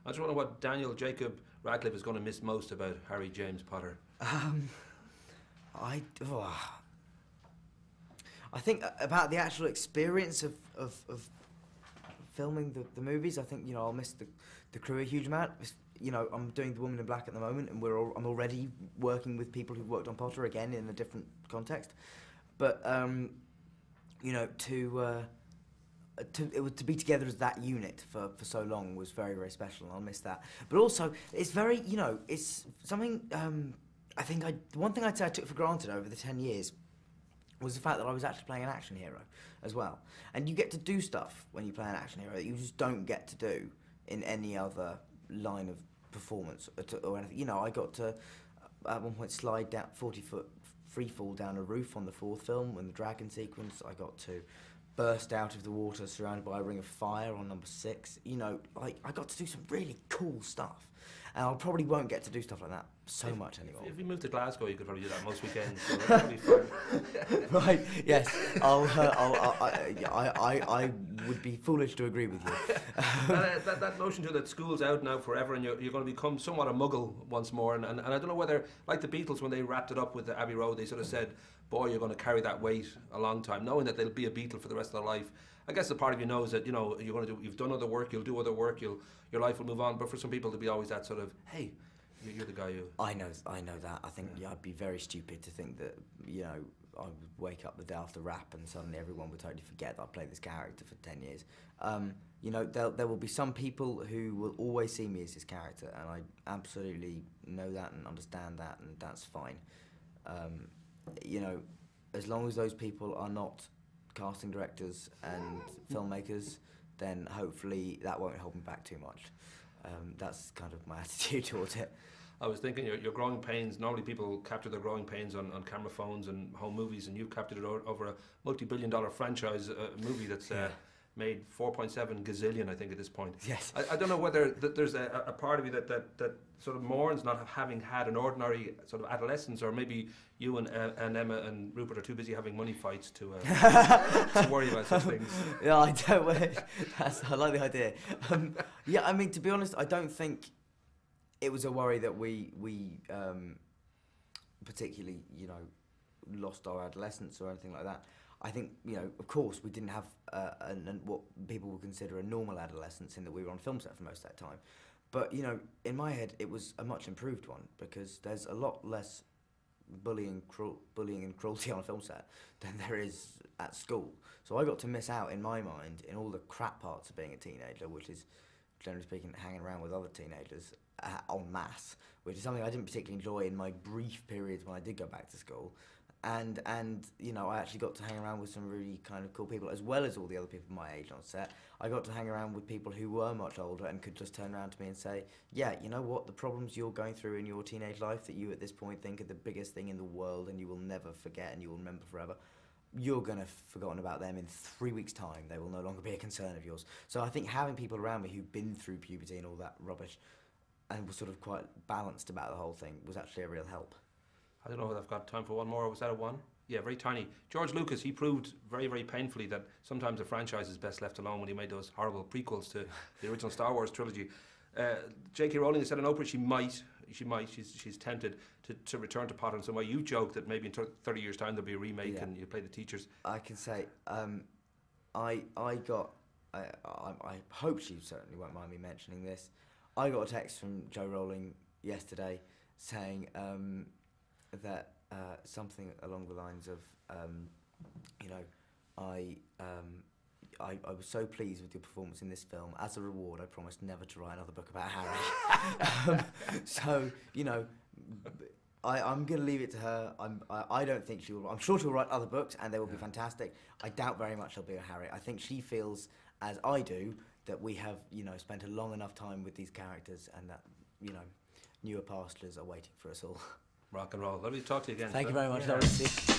I just wonder what Daniel Jacob Radcliffe is going to miss most about Harry James Potter. I think about the actual experience of filming the movies. I think, you know, I'll miss the crew a huge amount. You know, I'm doing The Woman in Black at the moment, and I'm already working with people who've worked on Potter again in a different context. But you know, to be together as that unit for so long was very, very special, and I'll miss that. But also, it's very, you know, it's something. I think the one thing I'd say I took for granted over the 10 years was the fact that I was actually playing an action hero as well. And you get to do stuff when you play an action hero that you just don't get to do in any other line of performance or anything. You know, I got to, at one point, slide down 40-foot free fall down a roof on the 4th film in the dragon sequence. I got to burst out of the water surrounded by a ring of fire on number 6. You know, I got to do some really cool stuff. And I probably won't get to do stuff like that so much anymore. If you moved to Glasgow, you could probably do that most weekends. So that'd be fun. Right? Yes. I would be foolish to agree with you. that notion too that school's out now forever, and you're going to become somewhat a muggle once more. And I don't know whether, like the Beatles, when they wrapped it up with the Abbey Road, they sort of said, "Boy, you're going to carry that weight a long time," knowing that they'll be a Beatle for the rest of their life. I guess the part of you knows that, you know, you've done other work, you'll do other work, your life will move on. But for some people, there'll be always that sort of, hey, you're the guy who... I know that. I think I'd be very stupid to think that, you know, I would wake up the day after rap and suddenly everyone would totally forget that I played this character for 10 years. You know, there will be some people who will always see me as this character, and I absolutely know that and understand that, and that's fine. You know, as long as those people are not casting directors and filmmakers, then hopefully that won't hold me back too much. That's kind of my attitude towards it. I was thinking your growing pains, normally people capture their growing pains on camera phones and home movies, and you've captured it over a multi-billion-dollar franchise movie that's made 4.7 gazillion, I think, at this point. Yes. I don't know whether there's a part of you that sort of mourns not having had an ordinary sort of adolescence, or maybe you and Emma and Rupert are too busy having money fights to worry about such things. Yeah, I don't. I like the idea. Yeah, I mean, to be honest, I don't think it was a worry that we particularly, you know, lost our adolescence or anything like that. I think, you know, of course, we didn't have what people would consider a normal adolescence, in that we were on film set for most of that time. But, you know, in my head, it was a much improved one, because there's a lot less bullying and cruelty on a film set than there is at school. So I got to miss out, in my mind, in all the crap parts of being a teenager, which is, generally speaking, hanging around with other teenagers en masse, which is something I didn't particularly enjoy in my brief periods when I did go back to school. And you know, I actually got to hang around with some really kind of cool people, as well as all the other people my age on set. I got to hang around with people who were much older and could just turn around to me and say, yeah, you know what, the problems you're going through in your teenage life that you at this point think are the biggest thing in the world and you will never forget and you will remember forever, you're going to have forgotten about them in 3 weeks' time. They will no longer be a concern of yours. So I think having people around me who've been through puberty and all that rubbish and were sort of quite balanced about the whole thing was actually a real help. I don't know if I've got time for one more. Was that a one? Yeah, very tiny. George Lucas, he proved very, very painfully that sometimes a franchise is best left alone, when he made those horrible prequels to the original Star Wars trilogy. J.K. Rowling has said on Oprah she's tempted to return to Potter in some way. You joked that maybe in 30 years' time there'll be a remake and you play the teachers. I can say, I hope she certainly won't mind me mentioning this. I got a text from Jo Rowling yesterday saying that something along the lines of, you know, I was so pleased with your performance in this film. As a reward, I promised never to write another book about Harry. So, you know, I'm going to leave it to her. I don't think she will. I'm sure she'll write other books, and they will be fantastic. I doubt very much there'll be a Harry. I think she feels, as I do, that we have, you know, spent a long enough time with these characters, and that, you know, newer pastures are waiting for us all. Rock and roll. Lovely to talk to you again. Thank sir. you very much, Lawrence.